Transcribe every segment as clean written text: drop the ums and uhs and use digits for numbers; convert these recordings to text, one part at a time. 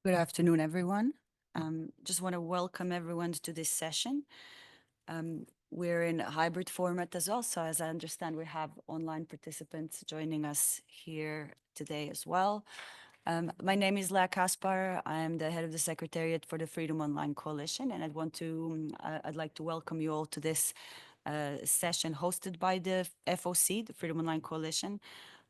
Good afternoon, everyone. Just want to welcome everyone to this session. We're in a hybrid format as well, so as I understand, we have online participants joining us here today as well. My name is Lea Kaspar. I am the head of the Secretariat for the Freedom Online Coalition, and I'd like to welcome you all to this session hosted by the FOC, the Freedom Online Coalition,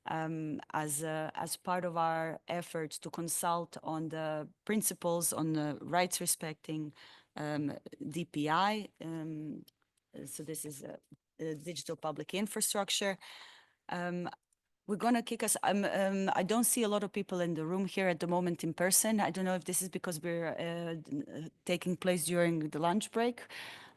as part of our efforts to consult on the principles on the rights respecting DPI. So this is a digital public infrastructure. We're going to kick us. I don't see a lot of people in the room here at the moment in person. I don't know if this is because we're taking place during the lunch break.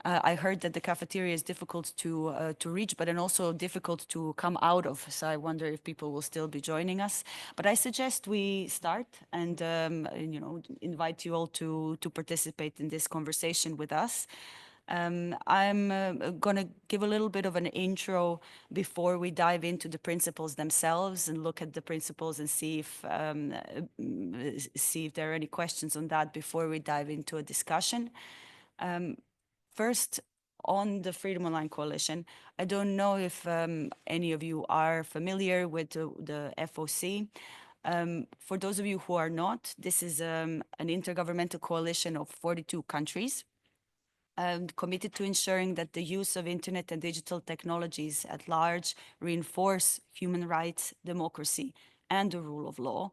I heard that the cafeteria is difficult to reach, but then also difficult to come out of. So I wonder if people will still be joining us. But I suggest we start and invite you all to participate in this conversation with us. I'm going to give a little bit of an intro before we dive into the principles themselves and look at the principles and see if there are any questions on that before we dive into a discussion. First, on the Freedom Online Coalition, I don't know if any of you are familiar with the FOC. For those of you who are not, this is an intergovernmental coalition of 42 countries committed to ensuring that the use of internet and digital technologies at large reinforce human rights, democracy, and the rule of law.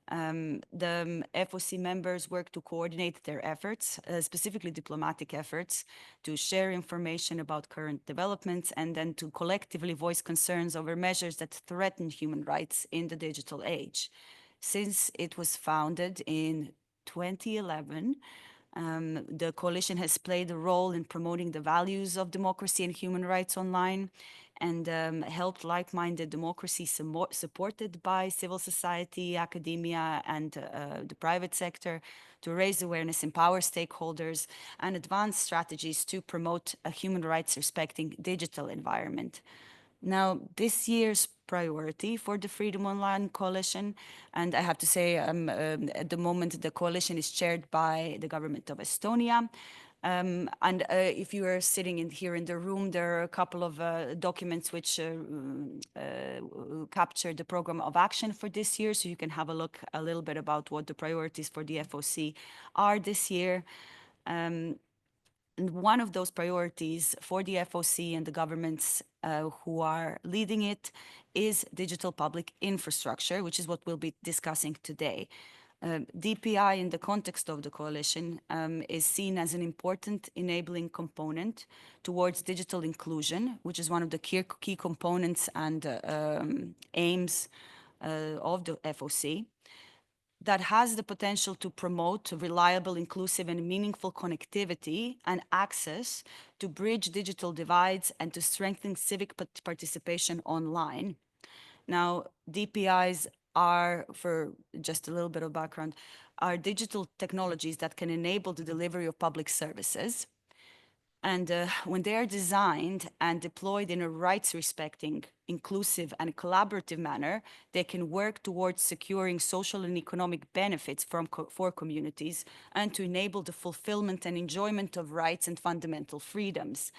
The FOC members work to coordinate their efforts, specifically diplomatic efforts, to share information about current developments and then to collectively voice concerns over measures that threaten human rights in the digital age. Since it was founded in 2011, the coalition has played a role in promoting the values of democracy and human rights online and helped like-minded democracy supported by civil society, academia, and the private sector to raise awareness, empower stakeholders, and advance strategies to promote a human rights respecting digital environment. Now, this year's priority for the Freedom Online Coalition, and I have to say, at the moment, the coalition is chaired by the government of Estonia. If you are sitting here in the room, there are a couple of documents which capture the program of action for this year, so you can have a look a little bit about what the priorities for the FOC are this year. And one of those priorities for the FOC and the governments who are leading it is digital public infrastructure, which is what we'll be discussing today. DPI, in the context of the coalition, is seen as an important enabling component towards digital inclusion, which is one of the key components and aims of the FOC, that has the potential to promote reliable, inclusive, and meaningful connectivity and access to bridge digital divides and to strengthen civic participation online. Now, DPIs are, for just a little bit of background, are digital technologies that can enable the delivery of public services. And when they are designed and deployed in a rights-respecting, inclusive, and collaborative manner, they can work towards securing social and economic benefits for communities and to enable the fulfillment and enjoyment of rights and fundamental freedoms,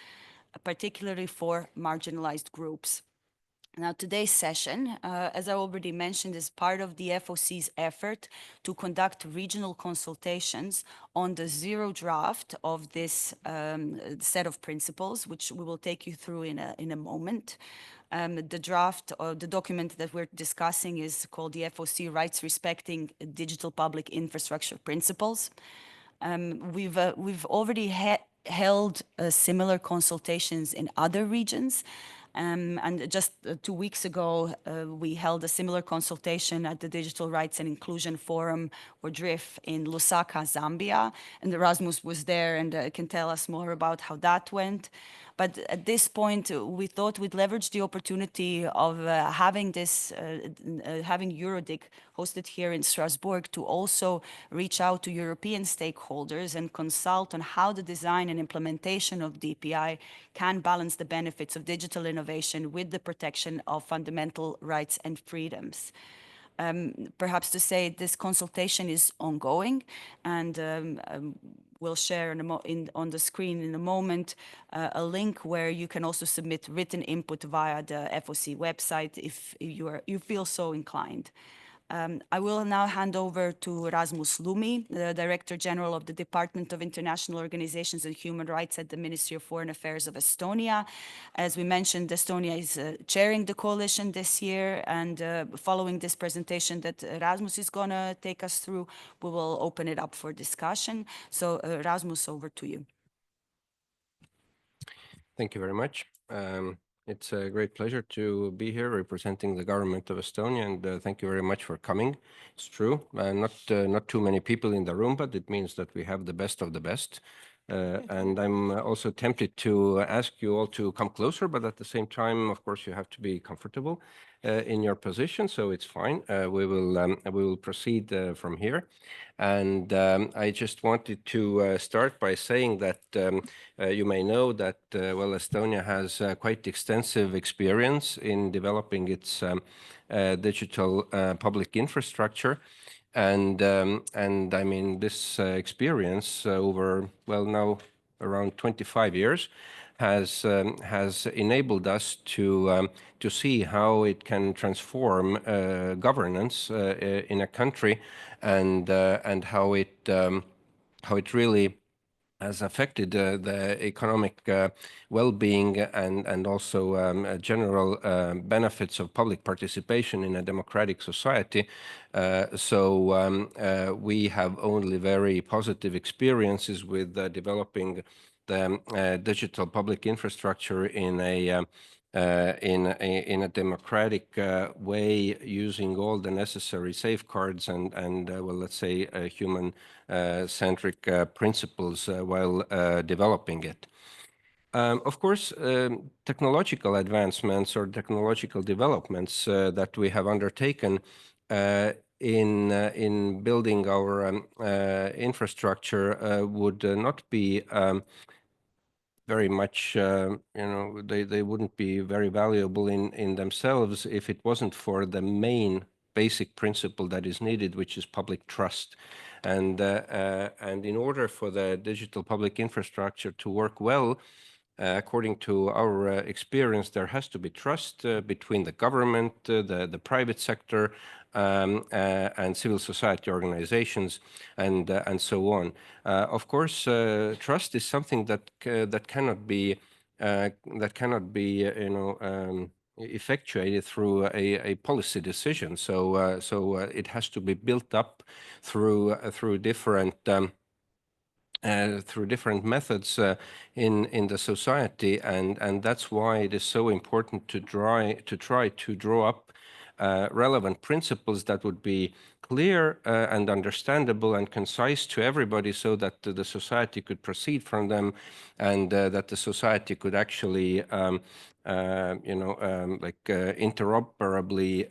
particularly for marginalized groups. Now, today's session, as I already mentioned, is part of the FOC's effort to conduct regional consultations on the zero draft of this set of principles, which we will take you through in a moment. The draft or the document that we're discussing is called the FOC Rights Respecting Digital Public Infrastructure Principles. We've already held similar consultations in other regions. And just 2 weeks ago, we held a similar consultation at the Digital Rights and Inclusion Forum, or DRIF, in Lusaka, Zambia. And Erasmus was there and can tell us more about how that went. But at this point, we thought we'd leverage the opportunity of having EuroDIG hosted here in Strasbourg to also reach out to European stakeholders and consult on how the design and implementation of DPI can balance the benefits of digital innovation with the protection of fundamental rights and freedoms. Perhaps to say this consultation is ongoing, and we'll share on the screen in a moment a link where you can also submit written input via the FOC website if you feel so inclined. I will now hand over to Rasmus Lumi, the Director General of the Department of International Organizations and Human Rights at the Ministry of Foreign Affairs of Estonia. As we mentioned, Estonia is chairing the coalition this year, and following this presentation that Rasmus is going to take us through, we will open it up for discussion. So Rasmus, over to you. Thank you very much. It's a great pleasure to be here representing the government of Estonia, and thank you very much for coming. It's true, not too many people in the room, but it means that we have the best of the best. And I'm also tempted to ask you all to come closer, but at the same time, of course, you have to be comfortable in your position, so it's fine. We will proceed from here. And I just wanted to start by saying that you may know that, well, Estonia has quite extensive experience in developing its digital public infrastructure. And I mean, this experience over, well, now around 25 years has enabled us to see how it can transform governance in a country, and how it really has affected the economic well-being and also general benefits of public participation in a democratic society. So we have only very positive experiences with developing the digital public infrastructure in a democratic way, using all the necessary safeguards and well, let's say human centric principles while developing it. Of course, technological advancements or technological developments that we have undertaken in building our infrastructure would not be very much, they wouldn't be very valuable in themselves if it wasn't for the main basic principle that is needed, which is public trust. And in order for the digital public infrastructure to work well, according to our experience, there has to be trust between the government, the private sector, and civil society organizations, and so on. Of course, trust is something that cannot be effectuated through a policy decision. So it has to be built up through different methods in the society, and that's why it is so important to try to draw up relevant principles that would be clear and understandable and concise to everybody, so that the society could proceed from them, and that the society could actually interoperably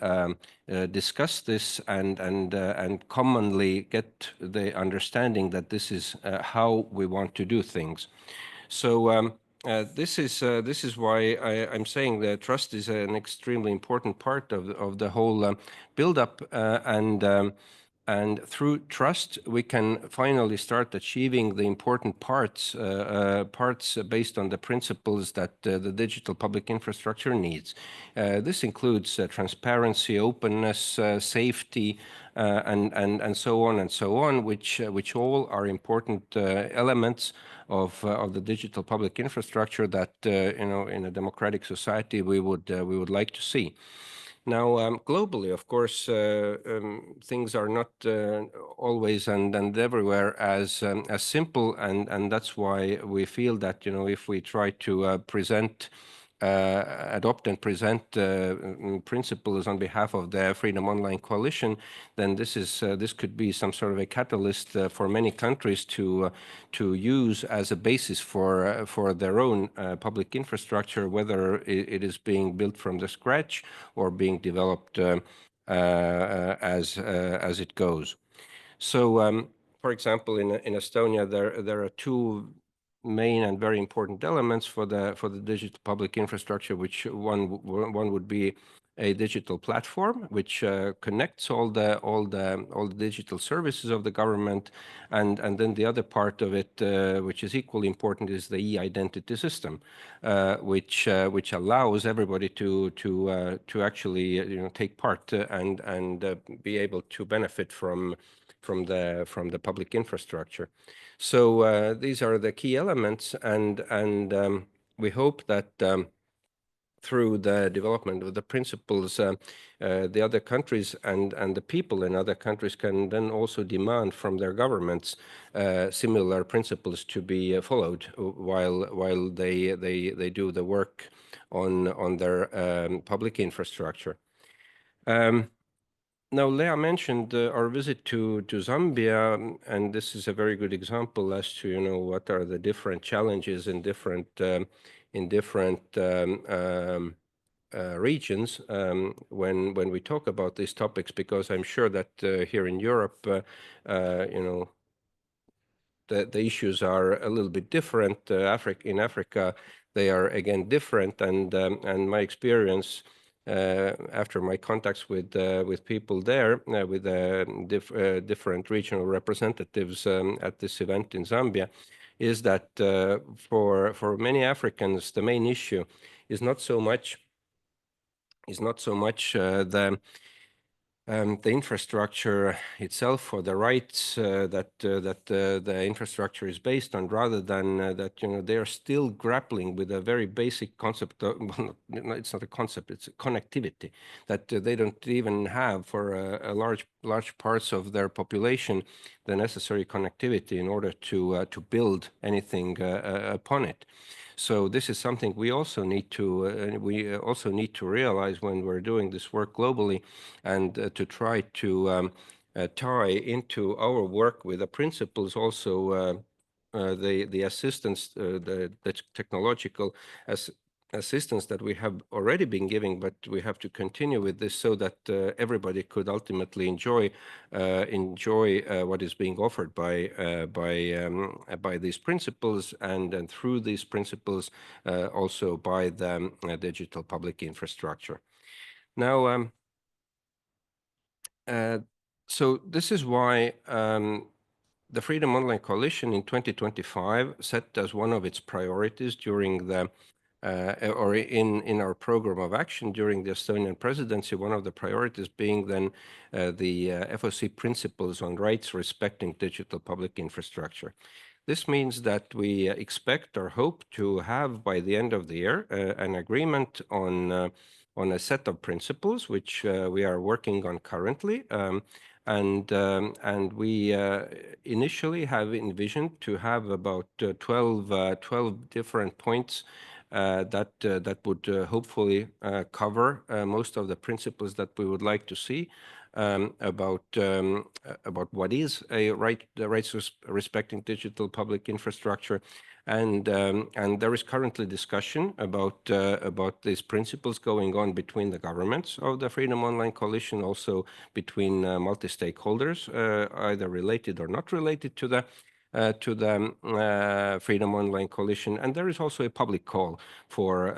discuss this and commonly get the understanding that this is how we want to do things. So this is why I'm saying that trust is an extremely important part of the whole build-up, and through trust, we can finally start achieving the important parts based on the principles that the digital public infrastructure needs. This includes transparency, openness, safety, and so on, which all are important elements of the digital public infrastructure that in a democratic society we would like to see. Now, globally, of course, things are not always and everywhere as simple, and that's why we feel that if we try to adopt and present principles on behalf of the Freedom Online Coalition, then this could be some sort of a catalyst for many countries to use as a basis for their own public infrastructure, whether it is being built from the scratch or being developed as it goes. So, for example, in Estonia, there are two main and very important elements for the digital public infrastructure, which one would be a digital platform which connects all the digital services of the government, and then the other part of it, which is equally important, is the e-identity system, which allows everybody to actually take part and be able to benefit from the public infrastructure. So these are the key elements, and we hope that through the development of the principles, the other countries and the people in other countries can then also demand from their governments similar principles to be followed while they do the work on their public infrastructure. Now, Lea mentioned our visit to Zambia, and this is a very good example as to what are the different challenges in different regions when we talk about these topics, because I'm sure that here in Europe, the issues are a little bit different. In Africa, they are again different, and my experience after my contacts with people there, with different regional representatives at this event in Zambia, is that for many Africans, the main issue is not so much the infrastructure itself or the rights that the infrastructure is based on, rather than that they are still grappling with a very basic concept of, well, it's not a concept, it's a connectivity that they don't even have for a large parts of their population, the necessary connectivity in order to build anything upon it. So this is something we also need to realize when we're doing this work globally, and to try to tie into our work with the principles also the assistance, the technological assistance that we have already been giving, but we have to continue with this so that everybody could ultimately enjoy what is being offered by these principles, and through these principles also by the digital public infrastructure. Now, so this is why the Freedom Online Coalition in 2025 set as one of its priorities during the or in our program of action during the Estonian presidency, one of the priorities being then the FOC principles on rights respecting digital public infrastructure. This means that we expect or hope to have by the end of the year an agreement on a set of principles which we are working on currently. And we initially have envisioned to have about 12 different points that would hopefully cover most of the principles that we would like to see about what is the rights respecting digital public infrastructure. And there is currently discussion about these principles going on between the governments of the Freedom Online Coalition, also between multi-stakeholders, either related or not related to the Freedom Online Coalition. And there is also a public call for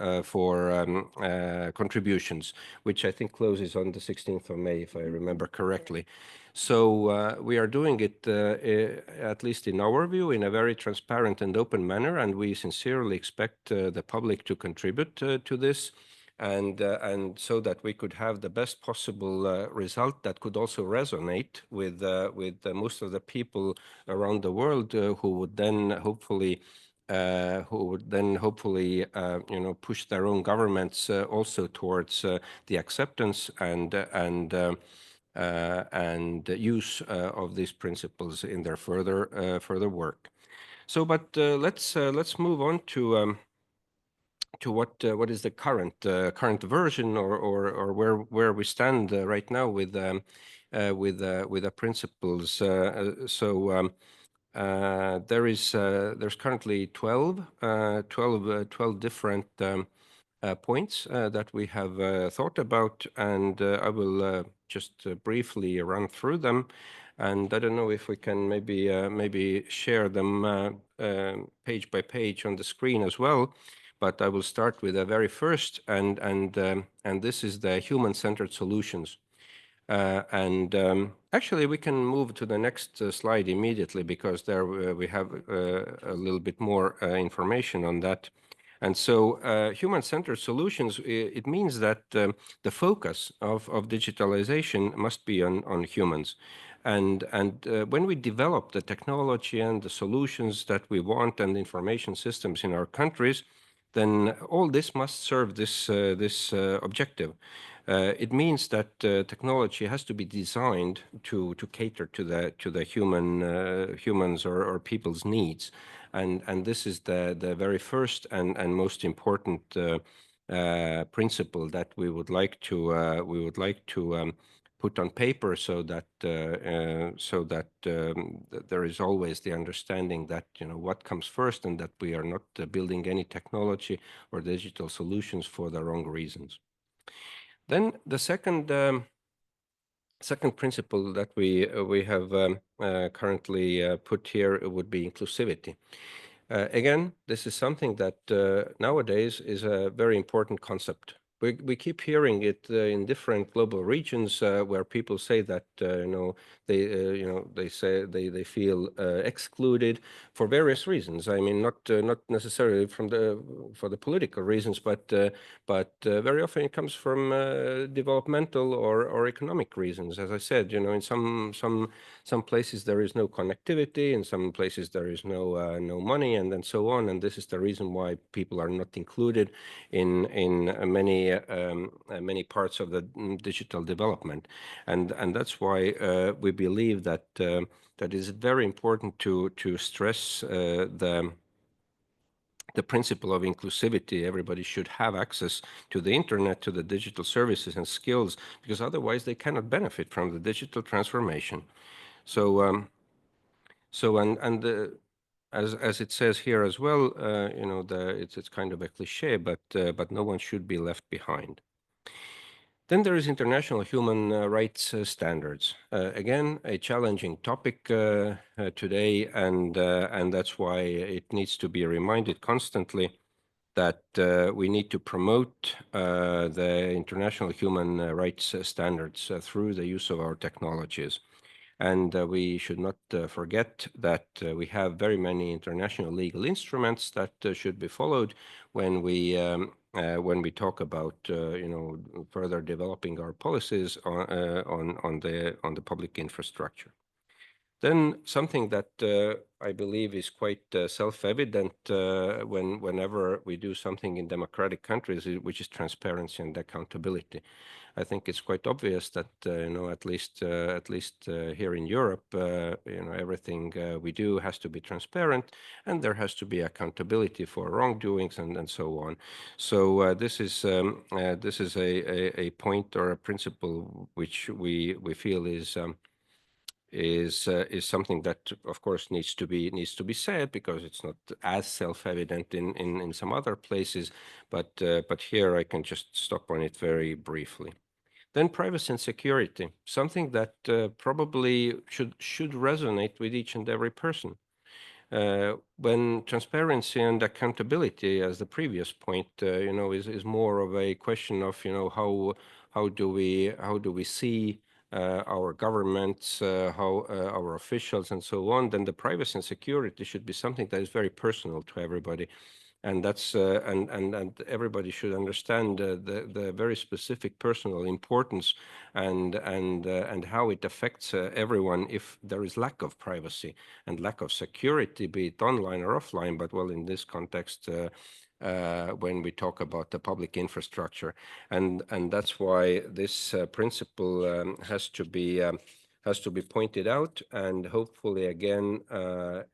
contributions, which I think closes on the 16th of May, if I remember correctly. So we are doing it, at least in our view, in a very transparent and open manner, and we sincerely expect the public to contribute to this, and so that we could have the best possible result that could also resonate with most of the people around the world who would then hopefully push their own governments also towards the acceptance and use of these principles in their further work. So, but let's move on to what is the current version, or where we stand right now with the principles. There's currently 12 different points that we have thought about, and I will just briefly run through them. And I don't know if we can maybe share them page by page on the screen as well. but I will start with the very first, and this is the human-centered solutions. Actually, we can move to the next slide immediately, because there we have a little bit more information on that. And so human-centered solutions, it means that the focus of digitalization must be on humans. And when we develop the technology and the solutions that we want and information systems in our countries, then all this must serve this objective. It means that technology has to be designed to cater to the humans or people's needs, and this is the very first and most important principle that we would like to put on paper, so that there is always the understanding that what comes first, and that we are not building any technology or digital solutions for the wrong reasons. Then the second principle that we have currently put here would be inclusivity. Again, this is something that nowadays is a very important concept. We keep hearing it in different global regions where people say that they say they feel excluded for various reasons. I mean, not necessarily for the political reasons, but very often it comes from developmental or economic reasons. As I said, in some places there is no connectivity, in some places there is no money, and then so on. And this is the reason why people are not included in many parts of the digital development. And that's why we believe that that is very important to stress the principle of inclusivity. Everybody should have access to the internet, to the digital services and skills, because otherwise they cannot benefit from the digital transformation. So as it says here as well, it's kind of a cliche, but no one should be left behind. Then there is international human rights standards. Again, a challenging topic today, and that's why it needs to be reminded constantly that we need to promote the international human rights standards through the use of our technologies. And we should not forget that we have very many international legal instruments that should be followed when we talk about further developing our policies on the public infrastructure. Then something that I believe is quite self-evident whenever we do something in democratic countries, which is transparency and accountability. I think it's quite obvious that at least here in Europe, everything we do has to be transparent, and there has to be accountability for wrongdoings and so on. So this is a point or a principle which we feel is something that, of course, needs to be said, because it's not as self-evident in some other places, but here I can just stop on it very briefly. Then privacy and security, something that probably should resonate with each and every person. When transparency and accountability, as the previous point, is more of a question of how do we see our governments, how our officials and so on, then the privacy and security should be something that is very personal to everybody. And that's and everybody should understand the very specific personal importance and how it affects everyone if there is lack of privacy and lack of security, be it online or offline. But well, in this context, when we talk about the public infrastructure, and that's why this principle has to be pointed out, and hopefully again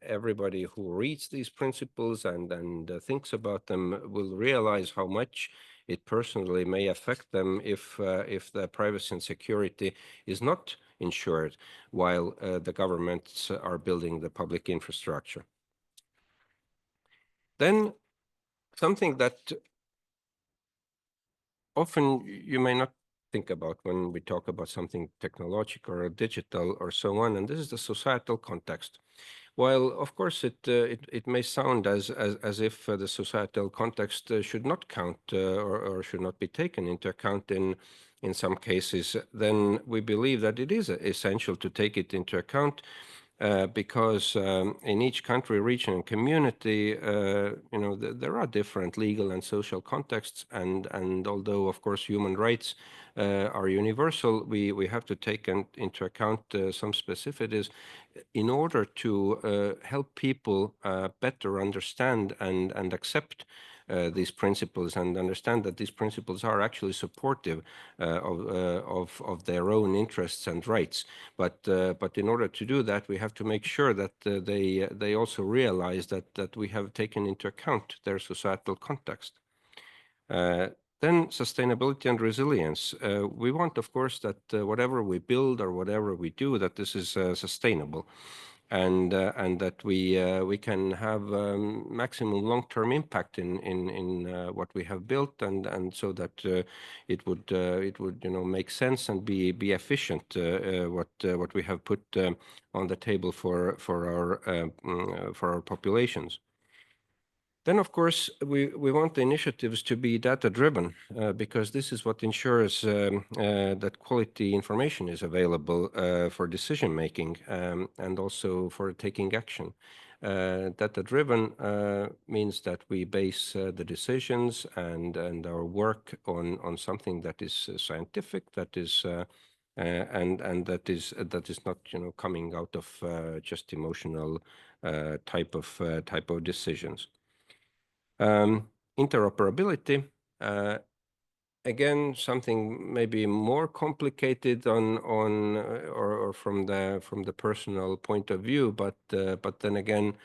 everybody who reads these principles and thinks about them will realize how much it personally may affect them if the privacy and security is not ensured while the governments are building the public infrastructure. Then something that often you may not think about when we talk about something technological or digital or so on, and this is the societal context. While of course it may sound as if the societal context should not count or should not be taken into account in some cases, then we believe that it is essential to take it into account because in each country, region, and community, there are different legal and social contexts, and although of course human rights are universal, we have to take into account some specificities in order to help people better understand and accept these principles and understand that these principles are actually supportive of their own interests and rights. But in order to do that, we have to make sure that they also realize that we have taken into account their societal context. Then sustainability and resilience. We want, of course, that whatever we build or whatever we do, that this is sustainable, and that we can have maximum long-term impact in what we have built, and so that it would make sense and be efficient what we have put on the table for our populations. Then, of course, we want the initiatives to be data-driven because this is what ensures that quality information is available for decision-making and also for taking action. Data-driven means that we base the decisions and our work on something that is scientific, that is and that is not coming out of just emotional type of decisions. Interoperability, again, something maybe more complicated or from the personal point of view, but then again,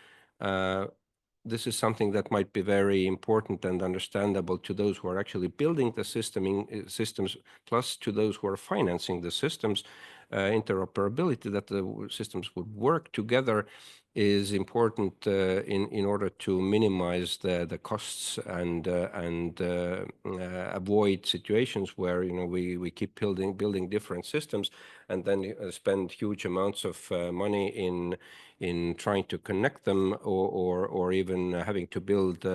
this is something that might be very important and understandable to those who are actually building the systems, plus to those who are financing the systems. Interoperability, that the systems would work together, is important in order to minimize the costs and avoid situations where we keep building different systems and then spend huge amounts of money in trying to connect them or even having to build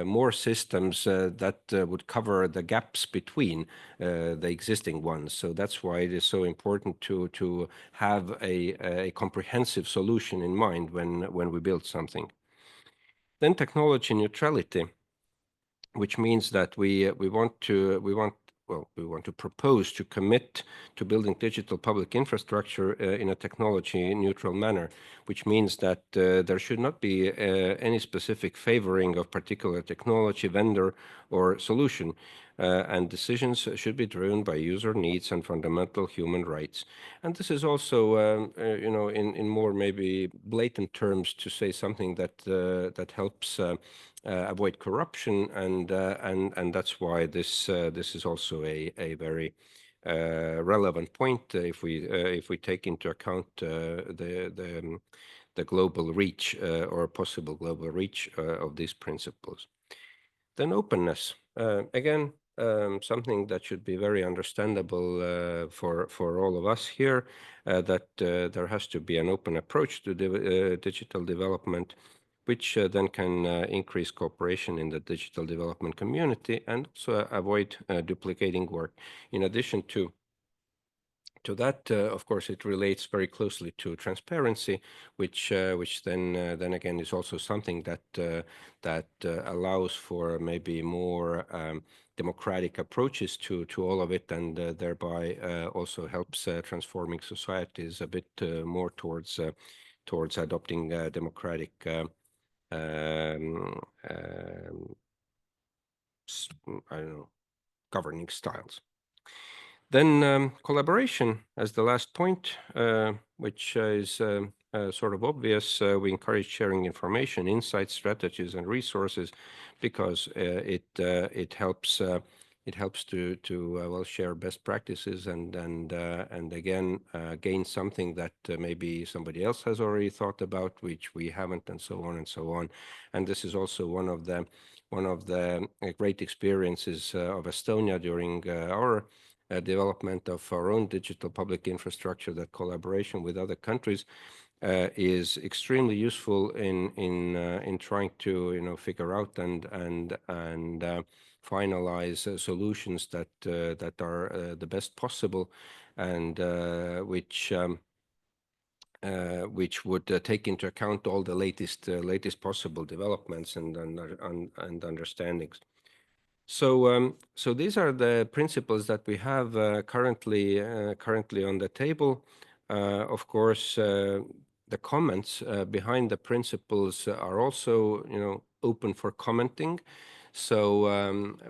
more systems that would cover the gaps between the existing ones. So that's why it is so important to have a comprehensive solution in mind when we build something. Then technology neutrality, which means that we want to propose to commit to building digital public infrastructure in a technology neutral manner, which means that there should not be any specific favoring of particular technology, vendor, or solution. And decisions should be driven by user needs and fundamental human rights. And this is also, in more maybe blatant terms, to say something that helps avoid corruption, and that's why this is also a very relevant point if we take into account the global reach or possible global reach of these principles. Then openness, again, something that should be very understandable for all of us here, that there has to be an open approach to digital development, which then can increase cooperation in the digital development community and also avoid duplicating work. In addition to that, of course, it relates very closely to transparency, which then again is also something that allows for maybe more democratic approaches to all of it, and thereby also helps transforming societies a bit more towards adopting democratic I don't know, governing styles. Then collaboration as the last point, which is sort of obvious. We encourage sharing information, insights, strategies, and resources because it helps to well share best practices and again gain something that maybe somebody else has already thought about, which we haven't, and so on and so on. And this is also one of the great experiences of Estonia during our development of our own digital public infrastructure, that collaboration with other countries is extremely useful in trying to figure out and finalize solutions that are the best possible, and which would take into account all the latest possible developments and understandings. So these are the principles that we have currently on the table. Of course, the comments behind the principles are also open for commenting. So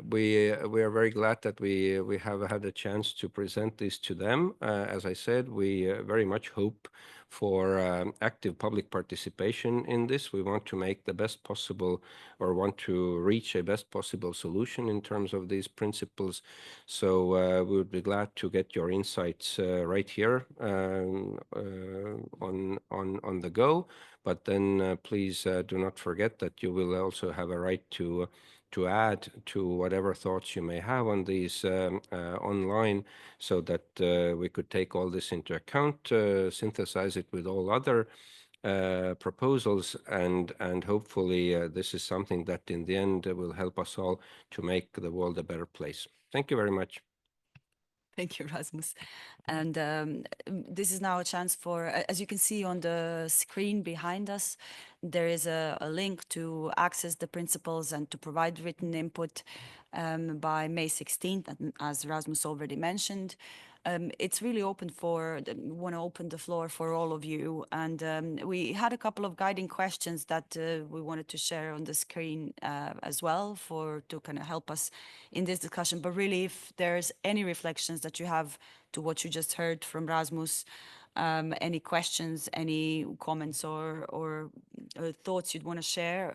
we are very glad that we have had a chance to present this to them. As I said, we very much hope for active public participation in this. We want to make the best possible, or want to reach a best possible solution in terms of these principles. So we would be glad to get your insights right here on the go. But then please do not forget that you will also have a right to add to whatever thoughts you may have on these online, so that we could take all this into account, synthesize it with all other proposals, and hopefully this is something that in the end will help us all to make the world a better place. Thank you very much. Thank you, Rasmus. And this is now a chance for, as you can see on the screen behind us, there is a link to access the principles and to provide written input by May 16th, as Rasmus already mentioned. It's really open we want to open the floor for all of you. And we had a couple of guiding questions that we wanted to share on the screen as well to kind of help us in this discussion. But really, if there's any reflections that you have to what you just heard from Rasmus, any questions, any comments or thoughts you'd want to share,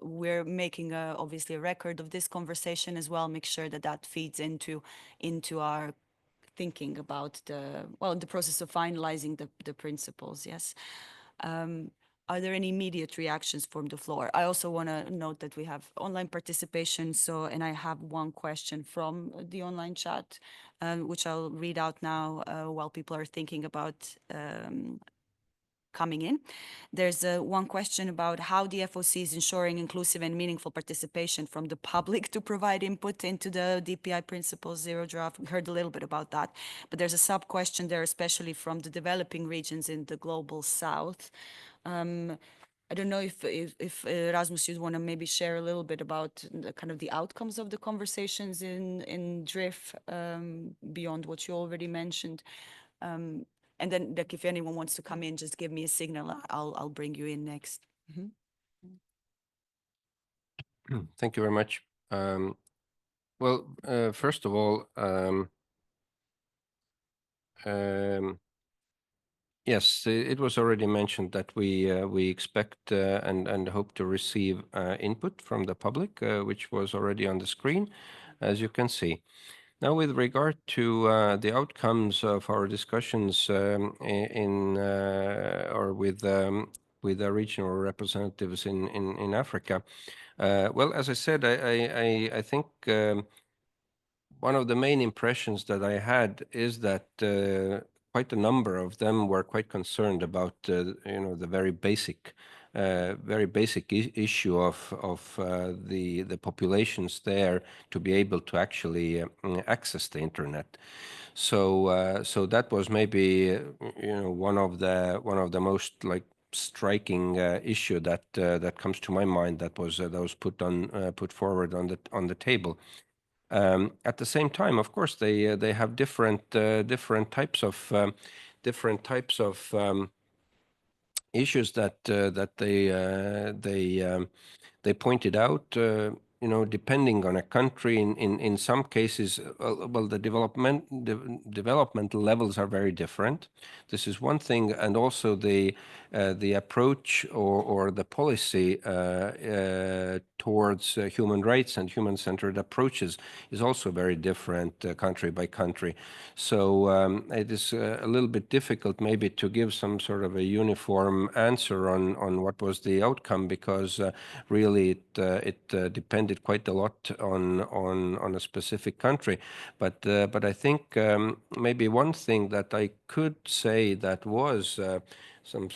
we're making obviously a record of this conversation as well. Make sure that feeds into our thinking about the process of finalizing the principles. Yes. Are there any immediate reactions from the floor? I also want to note that we have online participation. And I have one question from the online chat, which I'll read out now while people are thinking about coming in. There's one question about how the FOC is ensuring inclusive and meaningful participation from the public to provide input into the DPI principles zero draft. We heard a little bit about that, but there's a sub question there, especially from the developing regions in the global south. I don't know if Rasmus, you'd want to maybe share a little bit about the outcomes of the conversations in DRIF beyond what you already mentioned. And then, if anyone wants to come in, just give me a signal. I'll bring you in next. Mm-hmm. Thank you very much. Well, first of all, yes, it was already mentioned that we expect and hope to receive input from the public, which was already on the screen, as you can see. Now, with regard to the outcomes of our discussions with the regional representatives in Africa, well, as I said, I think one of the main impressions that I had is that quite a number of them were quite concerned about the very basic issue of the populations there to be able to actually access the internet. So that was maybe one of the most striking issue that comes to my mind, that was put forward on the table. At the same time, of course, they have different types of issues that they pointed out. Depending on a country, in some cases, well, the developmental levels are very different. This is one thing, and also the approach or the policy towards human rights and human-centered approaches is also very different country by country. So it is a little bit difficult maybe to give some sort of a uniform answer on what was the outcome, because really it depended depended quite a lot on a specific country. But I think maybe one thing that I could say that was some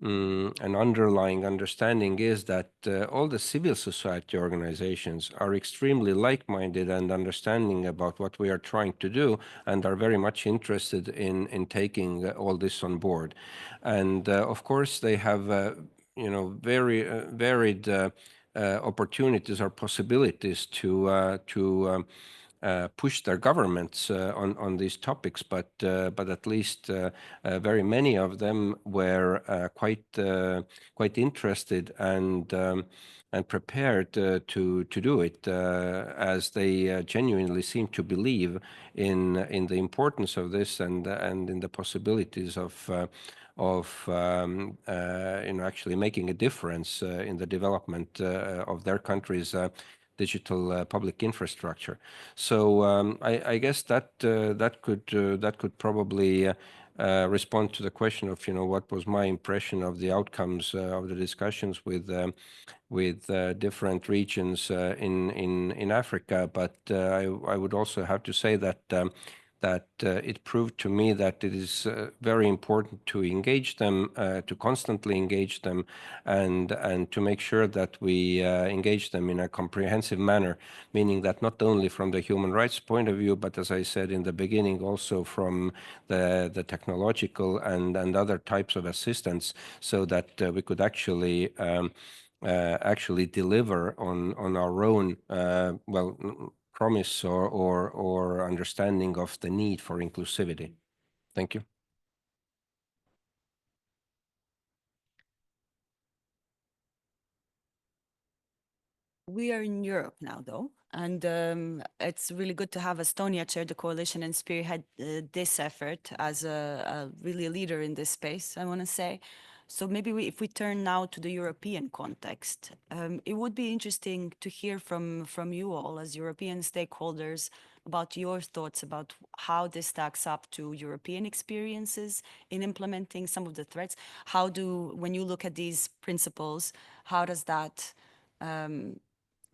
an underlying understanding is that all the civil society organizations are extremely like-minded and understanding about what we are trying to do, and are very much interested in taking all this on board. And of course, they have very varied opportunities or possibilities to push their governments on these topics, but at least very many of them were quite interested and prepared to do it, as they genuinely seem to believe in the importance of this and in the possibilities of actually making a difference in the development of their country's digital public infrastructure. So I guess that that could probably respond to the question of what was my impression of the outcomes of the discussions with different regions in Africa. But I would also have to say that it proved to me that it is very important to engage them, to constantly engage them, and to make sure that we engage them in a comprehensive manner, meaning that not only from the human rights point of view, but as I said in the beginning, also from the technological and other types of assistance, so that we could actually deliver on our own promise or understanding of the need for inclusivity. Thank you. We are in Europe now, though, and it's really good to have Estonia chair the coalition and spearhead this effort as really a leader in this space, I want to say. So maybe if we turn now to the European context, it would be interesting to hear from you all as European stakeholders about your thoughts about how this stacks up to European experiences in implementing some of the threats. When you look at these principles, how does that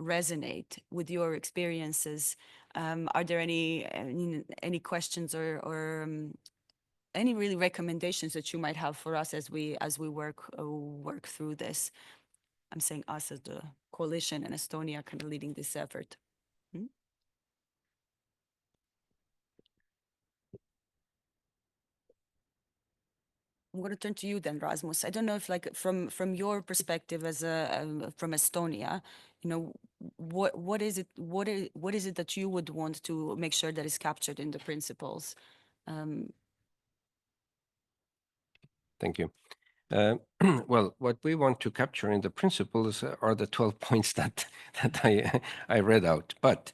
resonate with your experiences? Are there any questions or any really recommendations that you might have for us as we work through this? I'm saying us as the coalition and Estonia kind of leading this effort. I'm going to turn to you then, Rasmus. I don't know if, like, from your perspective as from Estonia, what is it that you would want to make sure that is captured in the principles? Thank you. Well, what we want to capture in the principles are the 12 points that I read out. But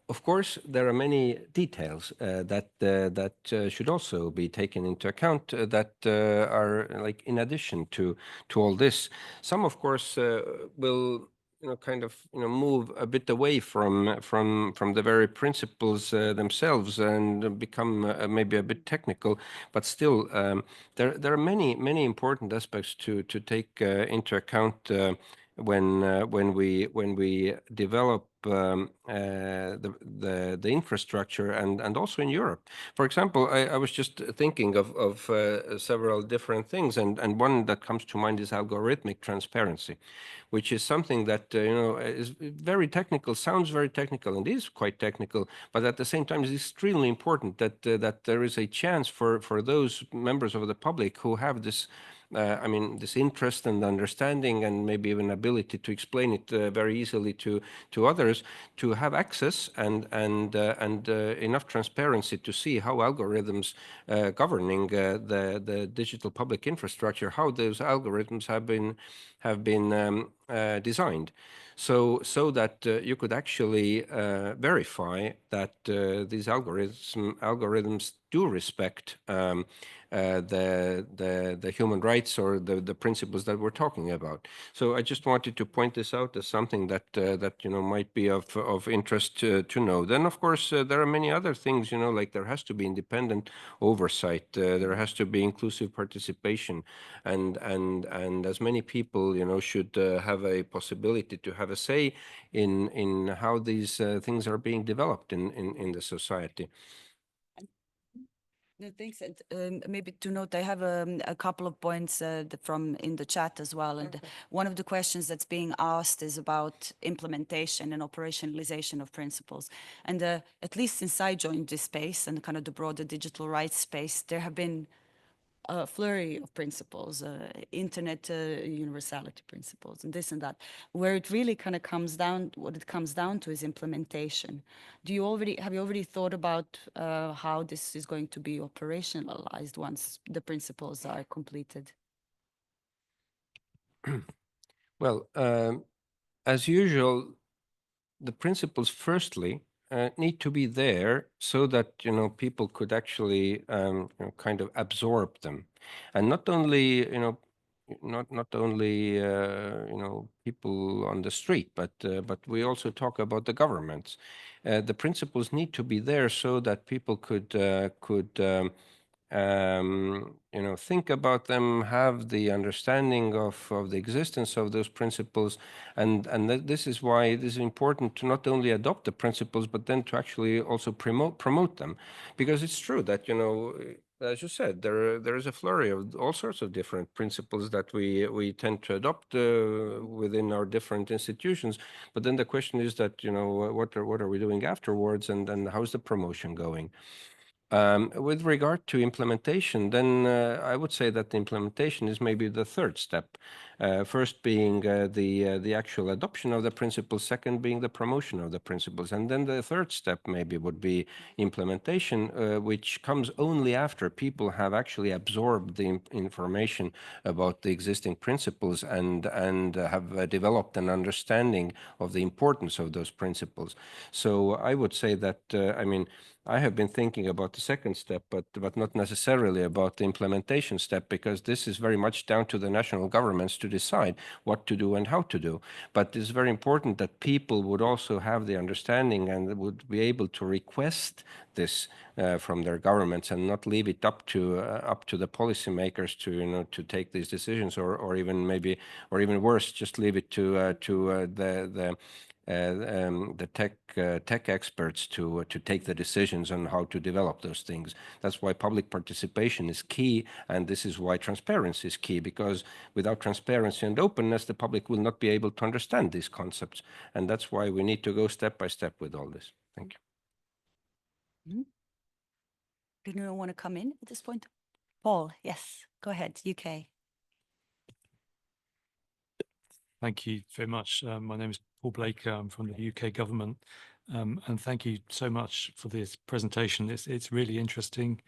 of course, there are many details that should also be taken into account that are like in addition to all this. Some, of course, will move a bit away from the very principles themselves and become maybe a bit technical, but still there are many important aspects to take into account when we develop the infrastructure and also in Europe. For example, I was just thinking of several different things, and one that comes to mind is algorithmic transparency, which is something that is very technical, sounds very technical, and is quite technical, but at the same time is extremely important that there is a chance for those members of the public who have this this interest and understanding and maybe even ability to explain it very easily to others, to have access and enough transparency to see how algorithms governing the digital public infrastructure, how those algorithms have been designed, so that you could actually verify that these algorithms do respect the human rights or the principles that we're talking about. So I just wanted to point this out as something that might be of interest to know. Then of course there are many other things, like there has to be independent oversight, there has to be inclusive participation, and as many people should have a possibility to have a say in how these things are being developed in the society. No, thanks. And maybe to note, I have a couple of points from in the chat as well. And one of the questions that's being asked is about implementation and operationalization of principles. And at least since I joined this space and kind of the broader digital rights space, there have been a flurry of principles, internet universality principles, and this and that. Where it really kind of comes down, what it comes down to is implementation. Have you already thought about how this is going to be operationalized once the principles are completed? Well, as usual, the principles firstly need to be there so that people could actually kind of absorb them, and not only not only people on the street, but we also talk about the governments. The principles need to be there so that people could think about them, have the understanding of the existence of those principles, and this is why it is important to not only adopt the principles, but then to actually also promote them, because it's true that as you said, there is a flurry of all sorts of different principles that we tend to adopt within our different institutions, but then the question is that what are we doing afterwards, and how's the promotion going? With regard to implementation, then I would say that the implementation is maybe the third step. First being the actual adoption of the principles, second being the promotion of the principles, and then the third step maybe would be implementation, which comes only after people have actually absorbed the information about the existing principles and have developed an understanding of the importance of those principles. So I would say that I have been thinking about the second step, but not necessarily about the implementation step, because this is very much down to the national governments to decide what to do and how to do. But it's very important that people would also have the understanding and would be able to request this from their governments, and not leave it up to the policymakers to take these decisions, or even worse, just leave it to the tech experts to take the decisions on how to develop those things. That's why public participation is key, and this is why transparency is key, because without transparency and openness, the public will not be able to understand these concepts, and that's why we need to go step by step with all this. Thank you. Did anyone want to come in at this point? Paul, yes, go ahead, UK. Thank you very much. My name is Paul Blake. I'm from the UK government, and thank you so much for this presentation. It's really interesting,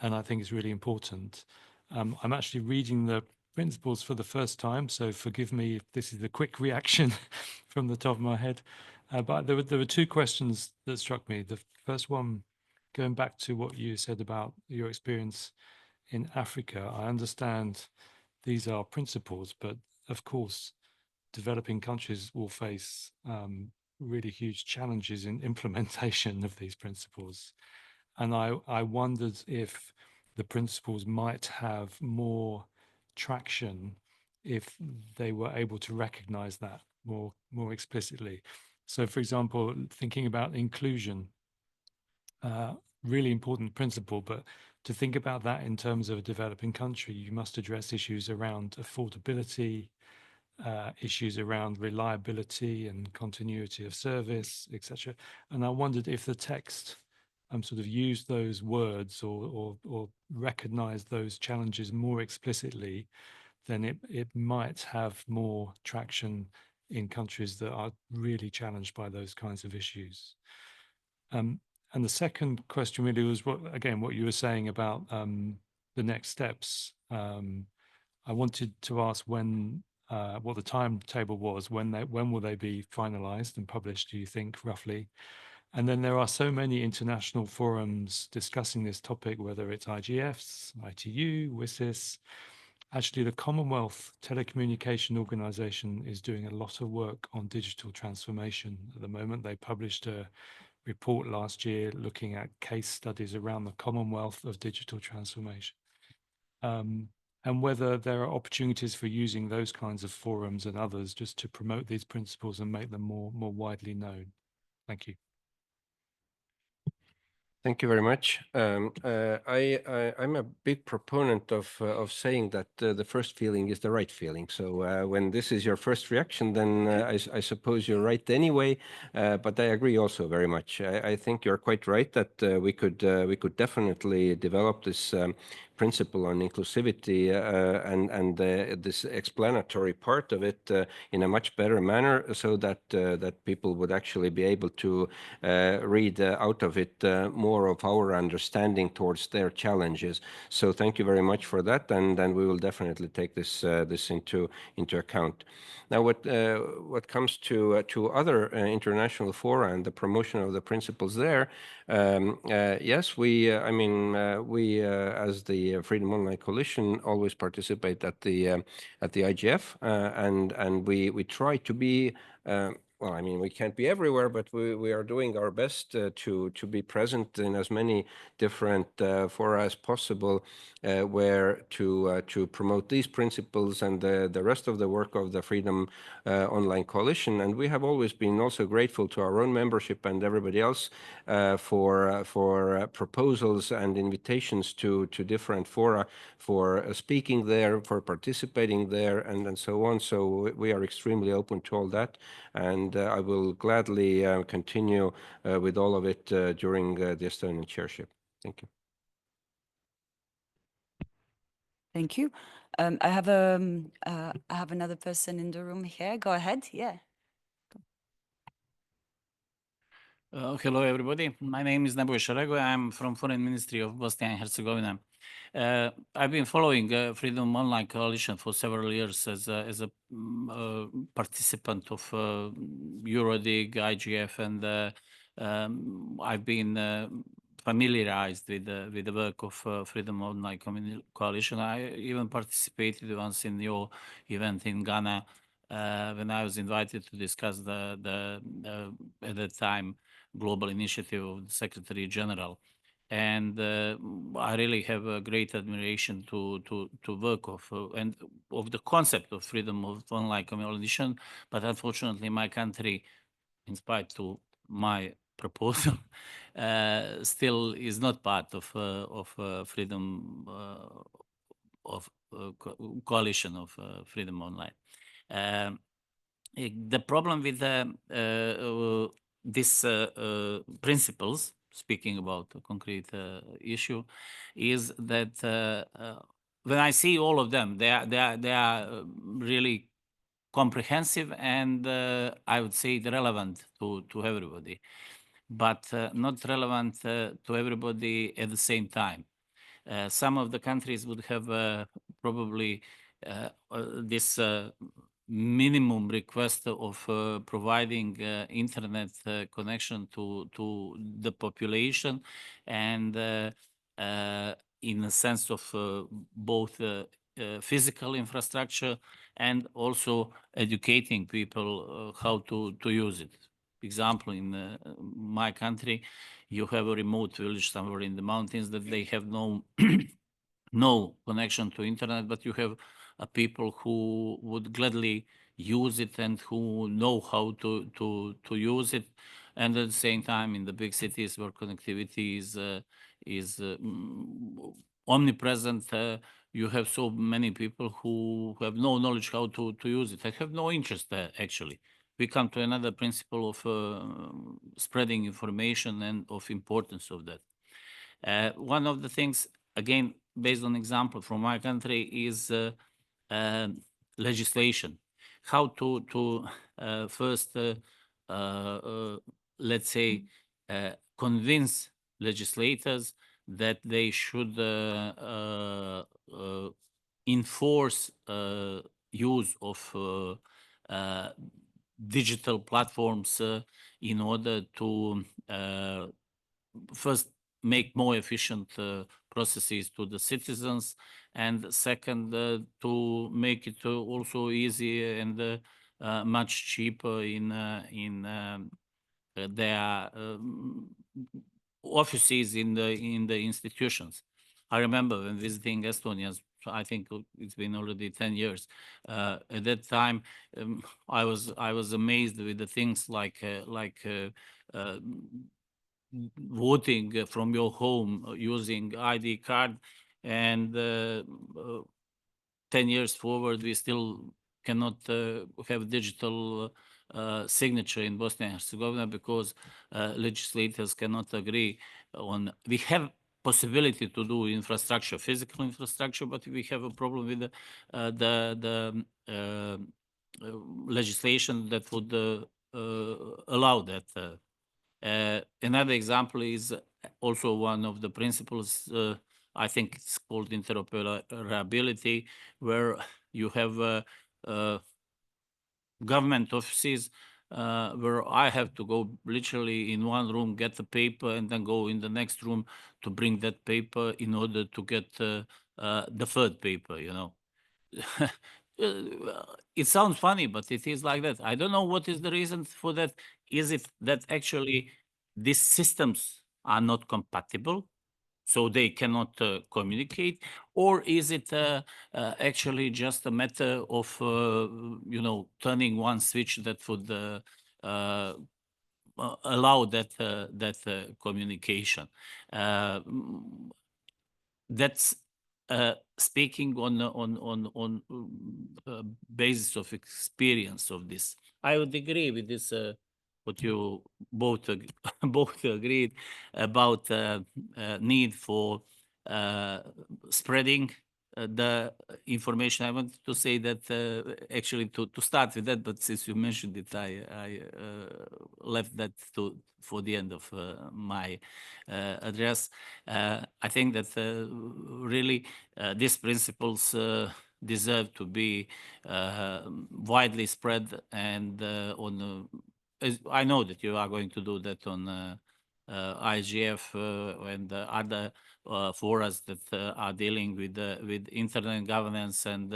and I think it's really important. I'm actually reading the principles for the first time, so forgive me if this is a quick reaction from the top of my head. But there were two questions that struck me. The first one, going back to what you said about your experience in Africa, I understand these are principles, but of course, developing countries will face really huge challenges in implementation of these principles. And I wondered if the principles might have more traction if they were able to recognize that more explicitly. So, for example, thinking about inclusion, really important principle, but to think about that in terms of a developing country, you must address issues around affordability, issues around reliability and continuity of service, etc. And I wondered if the text sort of used those words or recognized those challenges more explicitly, then it might have more traction in countries that are really challenged by those kinds of issues. And the second question really was what you were saying about the next steps. I wanted to ask what the timetable was, when will they be finalized and published, do you think, roughly? And then there are so many international forums discussing this topic, whether it's IGFs, ITU, WSIS. Actually, the Commonwealth Telecommunication Organization is doing a lot of work on digital transformation at the moment. They published a report last year looking at case studies around the Commonwealth of digital transformation. And whether there are opportunities for using those kinds of forums and others just to promote these principles and make them more widely known. Thank you. Thank you very much. I'm a big proponent of saying that the first feeling is the right feeling. So when this is your first reaction, then I suppose you're right anyway. But I agree also very much. I think you're quite right that we could definitely develop this principle on inclusivity and this explanatory part of it in a much better manner, so that that people would actually be able to read out of it more of our understanding towards their challenges. So thank you very much for that, and we will definitely take this this into account. Now, what comes to other international fora and the promotion of the principles there, yes, we I mean we as the Freedom Online Coalition always participate at the IGF, and we try to be well, I mean, we can't be everywhere, but we are doing our best to be present in as many different fora as possible, where to promote these principles and the rest of the work of the Freedom Online Coalition. And we have always been also grateful to our own membership and everybody else for proposals and invitations to different fora, for speaking there, for participating there, and so on. So we are extremely open to all that, and I will gladly continue with all of it during the Estonian chairship. Thank you. Thank you. I have another person in the room here. Go ahead. Yeah. Hello, everybody. My name is Nebojša Šarego. I'm from Foreign Ministry of Bosnia and Herzegovina. I've been following Freedom Online Coalition for several years as a participant of EuroDIG, IGF, and I've been familiarized with the work of Freedom Online Coalition. I even participated once in your event in Ghana when I was invited to discuss the at that time global initiative of the Secretary General. And I really have a great admiration to work of and of the concept of freedom of online communication. But unfortunately, my country, in spite to my proposal, still is not part of freedom of coalition of freedom online. The problem with these principles, speaking about a concrete issue, is that when I see all of them, they are really comprehensive and I would say relevant to everybody, but not relevant to everybody at the same time. Some of the countries would have probably this minimum request of providing internet connection to the population, and in a sense of both physical infrastructure and also educating people how to use it. Example, in my country, you have a remote village somewhere in the mountains that they have no no connection to internet, but you have people who would gladly use it and who know how to use it. And at the same time, in the big cities where connectivity is omnipresent, you have so many people who have no knowledge how to use it. I have no interest actually. We come to another principle of spreading information and of importance of that. One of the things, again, based on example from my country, is legislation. How to first, let's say, convince legislators that they should enforce use of digital platforms in order to first make more efficient processes to the citizens, and second to make it also easy and much cheaper in their offices in the institutions. I remember when visiting Estonia, I think it's been already 10 years. At that time, I was amazed with the things like voting from your home using ID card, and 10 years forward, we still cannot have digital signature in Bosnia and Herzegovina because legislators cannot agree on. We have possibility to do infrastructure, physical infrastructure, but we have a problem with the legislation that would allow that. Another example is also one of the principles, I think it's called interoperability, where you have government offices where I have to go literally in one room, get the paper, and then go in the next room to bring that paper in order to get the third paper, you know. It sounds funny, but it is like that. I don't know what is the reason for that. Is it that actually these systems are not compatible, so they cannot communicate, or is it actually just a matter of turning one switch that would allow that communication? That's speaking on basis of experience of this. I would agree with this. What you both both agreed about need for spreading the information. I wanted to say that actually to start with that, but since you mentioned it, I left that for the end of my address. I think that really these principles deserve to be widely spread, and I know that you are going to do that on IGF and other forums that are dealing with internet governance and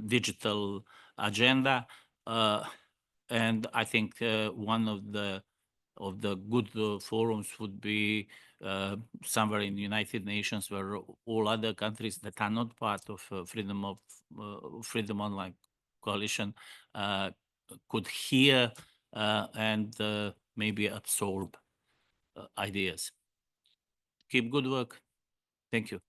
digital agenda. And I think one of the good forums would be somewhere in the United Nations, where all other countries that are not part of Freedom Online Coalition could hear and maybe absorb ideas. Keep good work. Thank you.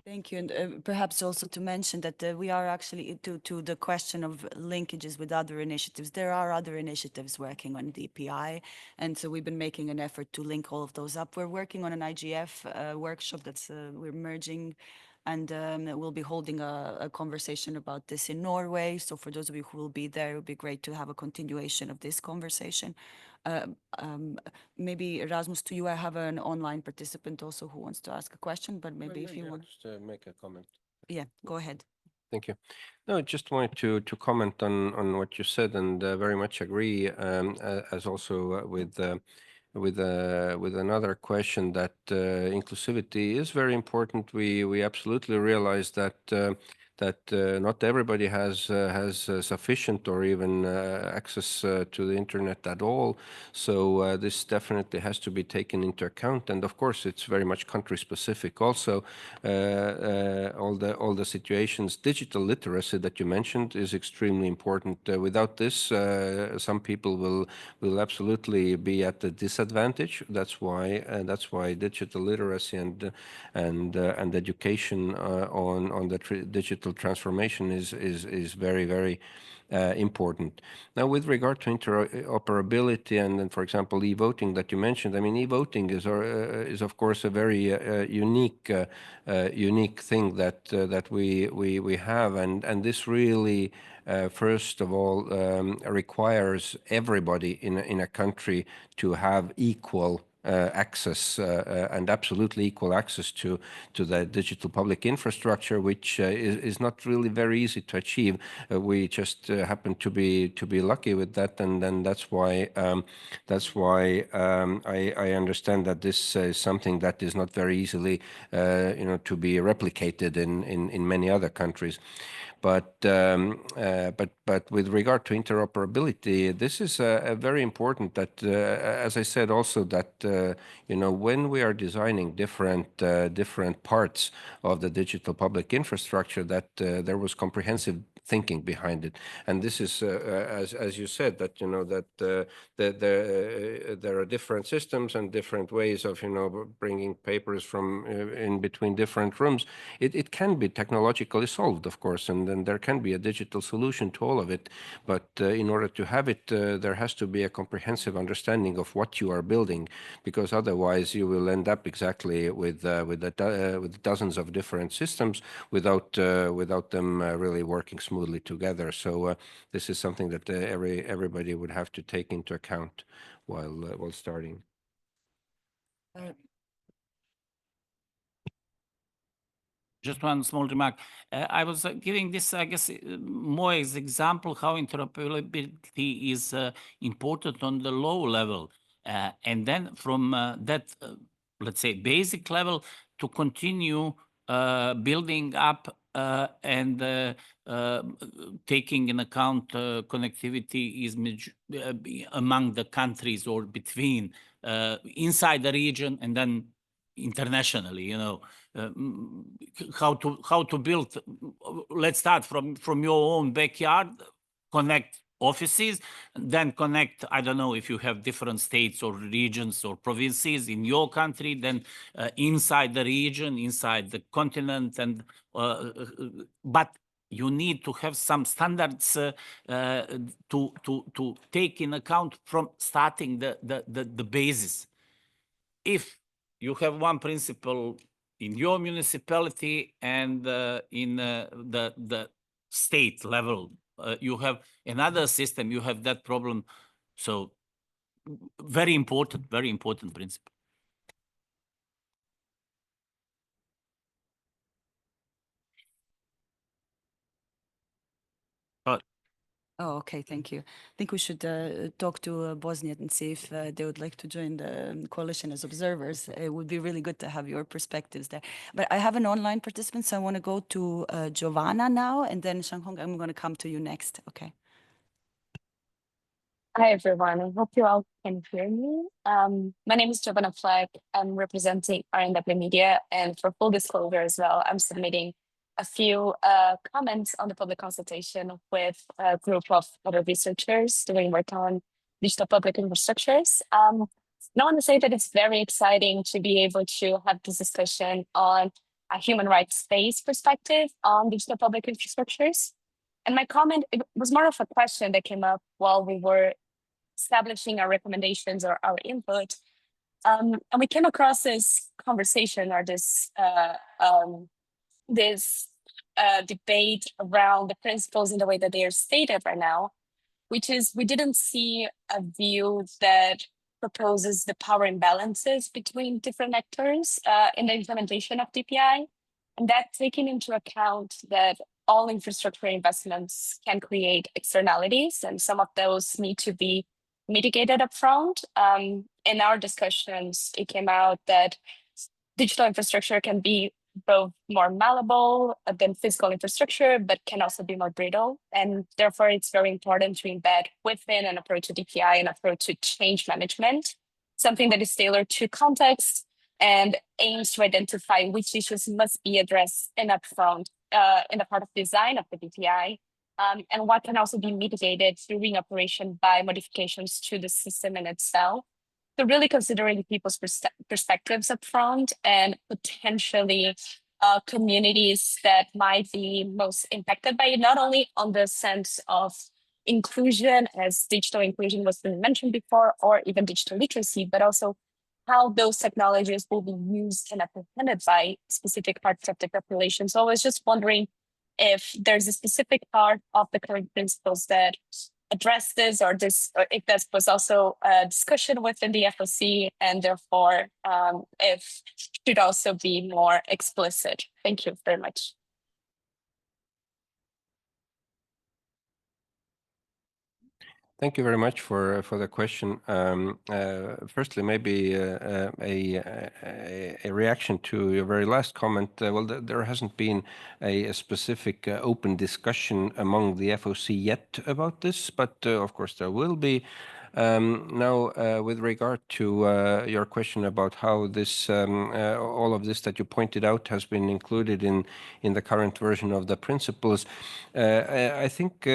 Thank you. And perhaps also to mention that we are actually, to the question of linkages with other initiatives, there are other initiatives working on DPI. And so we've been making an effort to link all of those up. We're working on an IGF workshop that's we're merging, and we'll be holding a conversation about this in Norway. So for those of you who will be there, it would be great to have a continuation of this conversation. Maybe Erasmus, to you, I have an online participant also who wants to ask a question, but maybe if you want to make a comment. Yeah, go ahead. Thank you. No, I just wanted to comment on what you said, and very much agree, as also with another question, that inclusivity is very important. We absolutely realize that not everybody has sufficient or even access to the internet at all. So this definitely has to be taken into account. And of course, it's very much country specific. Also, all the situations, digital literacy that you mentioned is extremely important. Without this, some people will absolutely be at a disadvantage. That's why digital literacy and education on the digital transformation is very, very important. Now, with regard to interoperability and then, for example, e-voting that you mentioned, I mean, e-voting is of course a very unique thing that we have, and this really first of all requires everybody in a country to have equal access and absolutely equal access to the digital public infrastructure, which is not really very easy to achieve. We just happen to be lucky with that, and then that's why I understand that this is something that is not very easily to be replicated in many other countries. But with regard to interoperability, this is very important. That, as I said, also that when we are designing different parts of the digital public infrastructure, that there was comprehensive thinking behind it. And this is, as you said, that there are different systems and different ways of bringing papers from in between different rooms. It can be technologically solved, of course, and then there can be a digital solution to all of it. But in order to have it, there has to be a comprehensive understanding of what you are building, because otherwise you will end up exactly with dozens of different systems without them really working smoothly together. So this is something that everybody would have to take into account while starting. Just one small remark. I was giving this, I guess, more as example how interoperability is important on the low level. And then from that, let's say, basic level to continue building up and taking in account connectivity is among the countries or between inside the region and then internationally, how to build. Let's start from your own backyard, connect offices, then connect, I don't know if you have different states or regions or provinces in your country, then inside the region, inside the continent, and but you need to have some standards to take in account from starting the basis. If you have one principle in your municipality and in the state level, you have another system, you have that problem. So very important principle. Oh, okay, thank you. I think we should talk to Bosnia and see if they would like to join the coalition as observers. It would be really good to have your perspectives there. But I have an online participant, so I want to go to Giovanna now, and then Shanghong, I'm going to come to you next. Okay. Hi, everyone. I hope you all can hear me. My name is Giovanna Fleck. I'm representing RNW Media, and for full disclosure as well, I'm submitting a few comments on the public consultation with a group of other researchers doing work on digital public infrastructures. I want to say that it's very exciting to be able to have this discussion on a human rights-based perspective on digital public infrastructures. And my comment, it was more of a question that came up while we were establishing our recommendations or our input. And we came across this conversation or this debate around the principles in the way that they are stated right now, which is we didn't see a view that proposes the power imbalances between different actors in the implementation of DPI, and that taking into account that all infrastructure investments can create externalities, and some of those need to be mitigated upfront. In our discussions, it came out that digital infrastructure can be both more malleable than physical infrastructure, but can also be more brittle. And therefore, it's very important to embed within an approach to DPI and approach to change management, something that is tailored to context and aims to identify which issues must be addressed in upfront in the part of design of the DPI, and what can also be mitigated during operation by modifications to the system in itself. So really considering people's perspectives up front and potentially communities that might be most impacted by it, not only on the sense of inclusion, as digital inclusion was mentioned before, or even digital literacy, but also how those technologies will be used and apprehended by specific parts of the population. So I was just wondering if there's a specific part of the current principles that address this, or if that was also a discussion within the FOC, and therefore if should also be more explicit. Thank you very much. Thank you very much for the question. Firstly, maybe a reaction to your very last comment. Well, there hasn't been a specific open discussion among the FOC yet about this, but of course there will be. Now, with regard to your question about how this, all of this that you pointed out has been included in the current version of the principles, I think,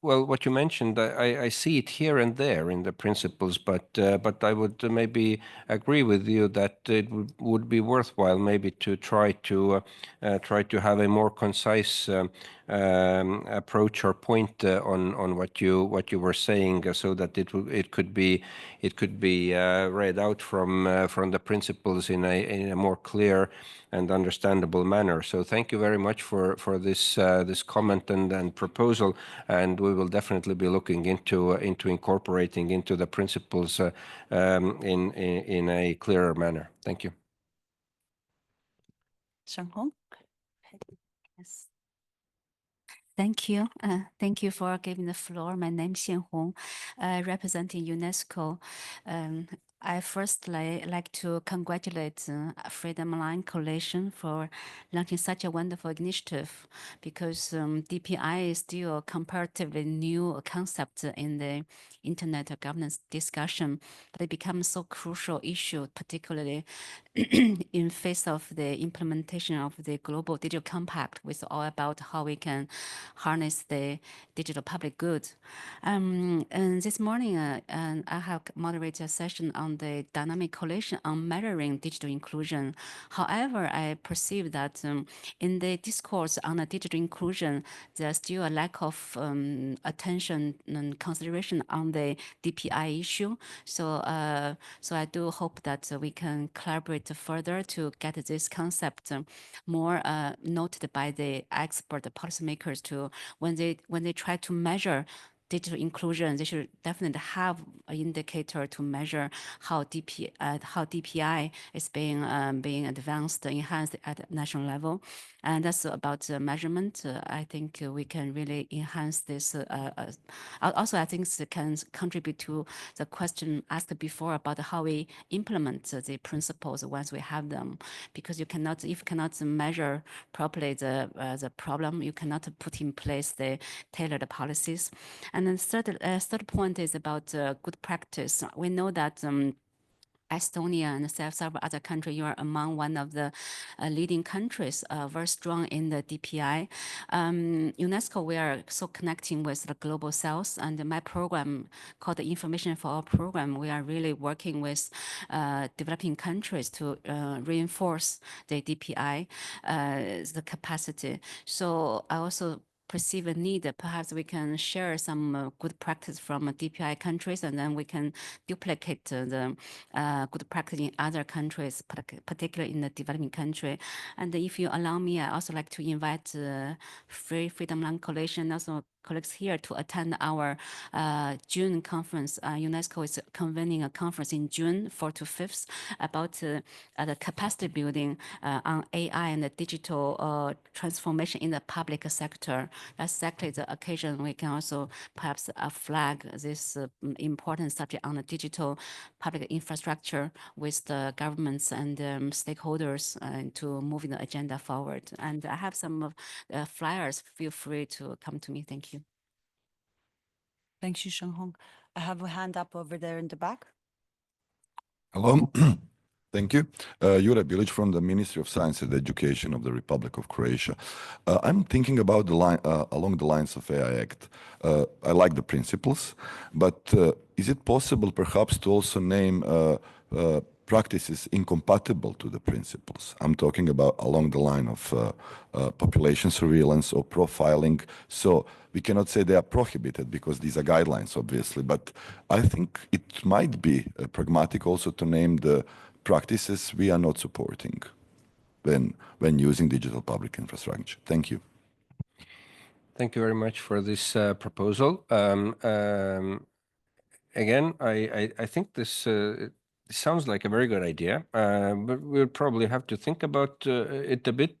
well, what you mentioned, I see it here and there in the principles, but I would maybe agree with you that it would be worthwhile maybe to try to have a more concise approach or point on what you were saying, so that it could be read out from the principles in a more clear and understandable manner. So thank you very much for this this comment and proposal, and we will definitely be looking into incorporating into the principles in a clearer manner. Thank you. Shanghong? Yes. Thank you. Thank you for giving the floor. My name is Xian Hong, representing UNESCO. I first like to congratulate Freedom Line Coalition for launching such a wonderful initiative, because DPI is still a comparatively new concept in the internet governance discussion, but it becomes so crucial issue, particularly in face of the implementation of the Global Digital Compact, which is all about how we can harness the digital public good. And this morning, I have moderated a session on the dynamic coalition on measuring digital inclusion. However, I perceive that in the discourse on the digital inclusion, there's still a lack of attention and consideration on the DPI issue. So, so I do hope that we can collaborate further to get this concept more noted by the expert policymakers to when they try to measure digital inclusion, they should definitely have an indicator to measure how DPI is being advanced, enhanced at national level. And that's about measurement. I think we can really enhance this. Also, I think it can contribute to the question asked before about how we implement the principles once we have them, because if you cannot measure properly the problem, you cannot put in place the tailored policies. And then third point is about good practice. We know that Estonia and several other countries, you are among one of the leading countries, very strong in the DPI. UNESCO, we are so connecting with the global south, and my program called the Information for All program, we are really working with developing countries to reinforce the DPI, the capacity. So I also perceive a need that perhaps we can share some good practice from DPI countries, and then we can duplicate the good practice in other countries, particularly in the developing country. And if you allow me, I also like to invite Freedom Line Coalition, also colleagues here, to attend our June conference. UNESCO is convening a conference in June 4th to 5th about the capacity building on AI and the digital transformation in the public sector. That's exactly the occasion we can also perhaps flag this important subject on the digital public infrastructure with the governments and stakeholders to move the agenda forward. And I have some flyers. Feel free to come to me. Thank you. Thank you, Shanghong. I have a hand up over there in the back. Hello. Thank you. EuroDIG from the Ministry of Science and Education of the Republic of Croatia. I'm thinking about the line along the lines of AI Act. I like the principles, but is it possible perhaps to also name practices incompatible to the principles? I'm talking about along the line of population surveillance or profiling. So we cannot say they are prohibited because these are guidelines, obviously, but I think it might be pragmatic also to name the practices we are not supporting when using digital public infrastructure. Thank you. Thank you very much for this proposal. Again, I think this sounds like a very good idea, but we'll probably have to think about it a bit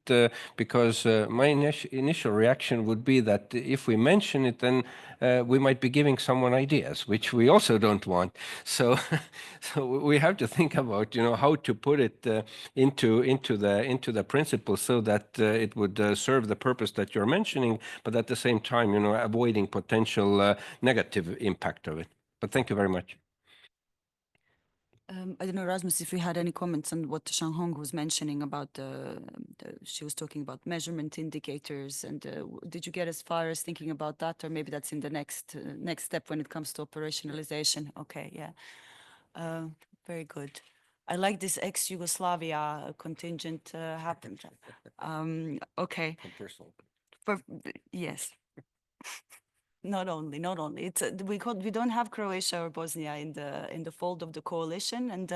because my initial reaction would be that if we mention it, then we might be giving someone ideas, which we also don't want. So, so we have to think about, you know, how to put it into the principle so that it would serve the purpose that you're mentioning, but at the same time, you know, avoiding potential negative impact of it. But thank you very much. I don't know, Rasmus, if you had any comments on what Shang Hong was mentioning about she was talking about measurement indicators, and did you get as far as thinking about that, or maybe that's in the next step when it comes to operationalization? Okay, yeah, very good. I like this ex-Yugoslavia contingent happened. Okay. Yes. Not only. It's we don't have Croatia or Bosnia in the fold of the coalition, and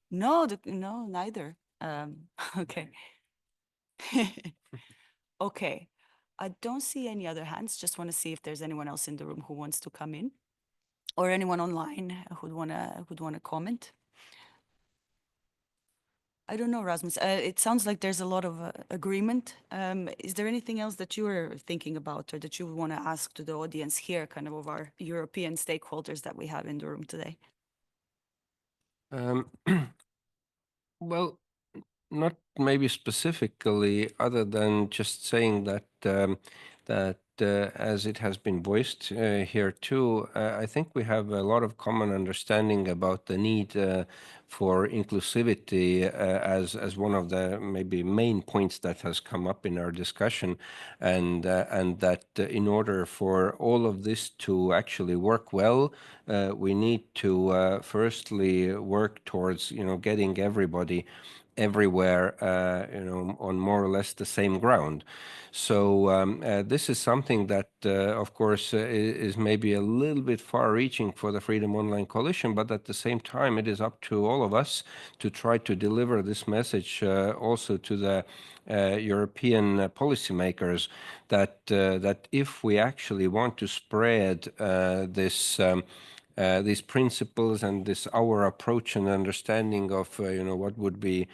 no, neither. Okay. Okay. I don't see any other hands. Just want to see if there's anyone else in the room who wants to come in, or anyone online who'd wanna comment. I don't know, Rasmus. It sounds like there's a lot of agreement. Is there anything else that you were thinking about or that you want to ask to the audience here, kind of our European stakeholders that we have in the room today? Well, not maybe specifically, other than just saying that as it has been voiced here too, I think we have a lot of common understanding about the need for inclusivity as one of the maybe main points that has come up in our discussion, and that in order for all of this to actually work well, we need to firstly work towards, you know, getting everybody everywhere, you know, on more or less the same ground. So this is something that, of course, is maybe a little bit far-reaching for the Freedom Online Coalition, but at the same time, it is up to all of us to try to deliver this message also to the European policymakers that that if we actually want to spread these principles and this our approach and understanding of you know what would be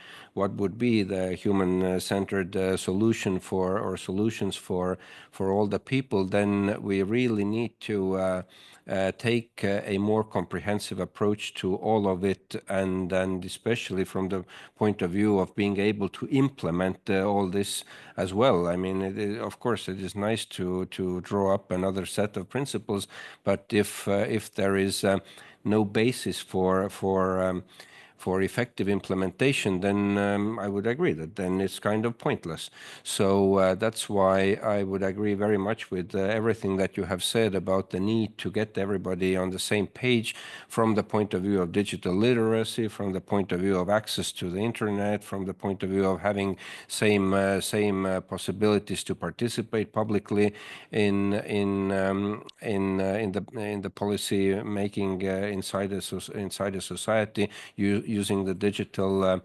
the human-centered solution for or solutions for all the people, then we really need to take a more comprehensive approach to all of it, and especially from the point of view of being able to implement all this as well. I mean, of course, it is nice to draw up another set of principles, but if there is no basis for effective implementation, then I would agree that then it's kind of pointless. So that's why I would agree very much with everything that you have said about the need to get everybody on the same page from the point of view of digital literacy, from the point of view of access to the internet, from the point of view of having same possibilities to participate publicly in the policy making inside a society, using the digital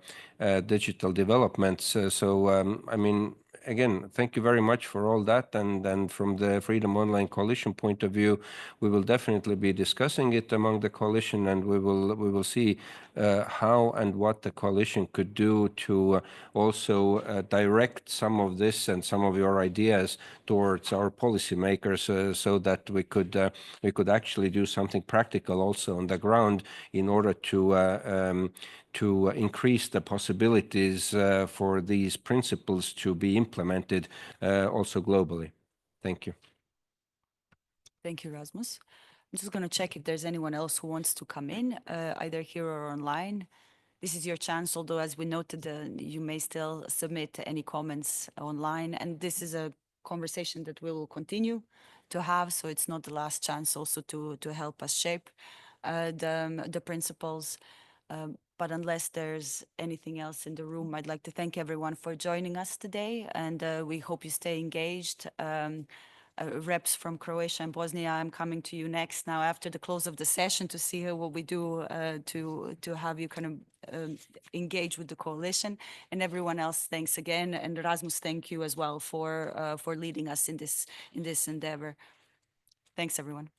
developments. I mean, again, thank you very much for all that. And then from the Freedom Online Coalition point of view, we will definitely be discussing it among the coalition, and we will see how and what the coalition could do to also direct some of this and some of your ideas towards our policymakers, so that we could actually do something practical also on the ground in order to increase the possibilities for these principles to be implemented also globally. Thank you. Thank you, Rasmus. I'm just going to check if there's anyone else who wants to come in, either here or online. This is your chance, although as we noted, you may still submit any comments online. And this is a conversation that we will continue to have, so it's not the last chance also to help us shape the principles. But unless there's anything else in the room, I'd like to thank everyone for joining us today, and we hope you stay engaged. reps from Croatia and Bosnia. I'm coming to you next now after the close of the session to see what we do to have you kind of engage with the coalition. And everyone else, thanks again. And Rasmus, thank you as well for leading us in this endeavor. Thanks, everyone.